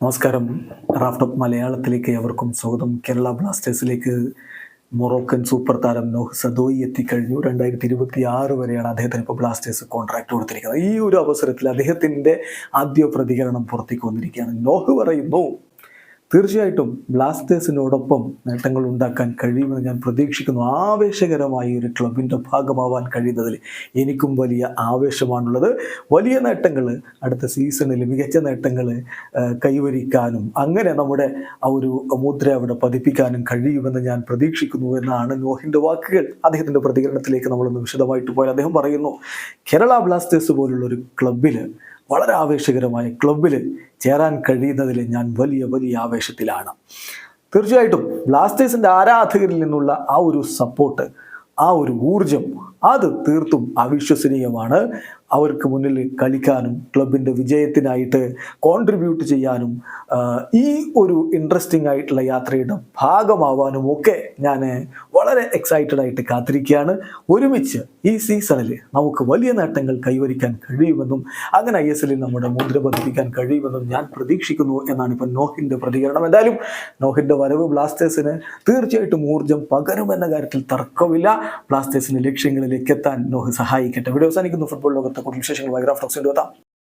നമസ്കാരം. റാഫ്റ്റോപ്പ് മലയാളത്തിലേക്ക് എവർക്കും സ്വാഗതം. കേരള ബ്ലാസ്റ്റേഴ്സിലേക്ക് മൊറോക്കൻ സൂപ്പർ താരം നോഹ് സദോയി എത്തിക്കഴിഞ്ഞു. 2026 വരെയാണ് അദ്ദേഹത്തിന് ഇപ്പോൾ ബ്ലാസ്റ്റേഴ്സ് കോൺട്രാക്ട് കൊടുത്തിരിക്കുന്നത്. ഈ ഒരു അവസരത്തിൽ അദ്ദേഹത്തിൻ്റെ ആദ്യ പ്രതികരണം പുറത്തേക്ക് വന്നിരിക്കുകയാണ്. നോഹ് പറയുന്നു, തീർച്ചയായിട്ടും ബ്ലാസ്റ്റേഴ്സിനോടൊപ്പം നേട്ടങ്ങൾ ഉണ്ടാക്കാൻ കഴിയുമെന്ന് ഞാൻ പ്രതീക്ഷിക്കുന്നു. ആവേശകരമായ ഒരു ക്ലബിൻ്റെ ഭാഗമാവാൻ കഴിയുന്നതിൽ എനിക്കും വലിയ ആവേശമാണുള്ളത്. വലിയ നേട്ടങ്ങൾ അടുത്ത സീസണിൽ മികച്ച നേട്ടങ്ങൾ കൈവരിക്കാനും അങ്ങനെ നമ്മുടെ ആ ഒരു മുദ്ര അവിടെ പതിപ്പിക്കാനും കഴിയുമെന്ന് ഞാൻ പ്രതീക്ഷിക്കുന്നു എന്നാണ് നോഹിൻ്റെ വാക്കുകൾ. അദ്ദേഹത്തിൻ്റെ പ്രതികരണത്തിലേക്ക് നമ്മളൊന്ന് വിശദമായിട്ട് പോയാൽ അദ്ദേഹം പറയുന്നു, കേരള ബ്ലാസ്റ്റേഴ്സ് പോലുള്ളൊരു ക്ലബിൽ, വളരെ ആവേശകരമായ ക്ലബിൽ ചേരാൻ കഴിയുന്നതിൽ ഞാൻ വലിയ ആവേശത്തിലാണ്. തീർച്ചയായിട്ടും ബ്ലാസ്റ്റേഴ്സിൻ്റെ ആരാധകരിൽ നിന്നുള്ള ആ ഒരു സപ്പോർട്ട്, ആ ഒരു ഊർജം, അത് തീർത്തും അവിശ്വസനീയമാണ്. അവർക്ക് മുന്നിൽ കളിക്കാനും ക്ലബിൻ്റെ വിജയത്തിനായിട്ട് കോൺട്രിബ്യൂട്ട് ചെയ്യാനും ഈ ഒരു ഇൻട്രസ്റ്റിംഗ് ആയിട്ടുള്ള യാത്രയുടെ ഭാഗമാവാനും ഒക്കെ ഞാൻ വളരെ എക്സൈറ്റഡ് ആയിട്ട് കാത്തിരിക്കുകയാണ്. ഒരുമിച്ച് ഈ സീസണിൽ നമുക്ക് വലിയ നേട്ടങ്ങൾ കൈവരിക്കാൻ കഴിയുമെന്നും അങ്ങനെ ISL നമ്മുടെ മുദ്ര പതിപ്പിക്കാൻ കഴിയുമെന്നും ഞാൻ പ്രതീക്ഷിക്കുന്നു എന്നാണ് ഇപ്പം നോഹിൻ്റെ പ്രതികരണം. എന്തായാലും നോഹിൻ്റെ വരവ് ബ്ലാസ്റ്റേഴ്സിന് തീർച്ചയായിട്ടും ഊർജ്ജം പകരുമെന്ന കാര്യത്തിൽ തർക്കമില്ല. ബ്ലാസ്റ്റേഴ്സിൻ്റെ ലക്ഷ്യങ്ങളിലേക്ക് എത്താൻ നോഹ് സഹായിക്കട്ടെ. വീഡിയോ അവസാനിക്കുന്നു. ഫുട്ബോൾ ലോകത്തെ കൂടുതൽ വിശേഷങ്ങൾ റാഫ്റ്റോക്സിൻ്റെ എത്താം.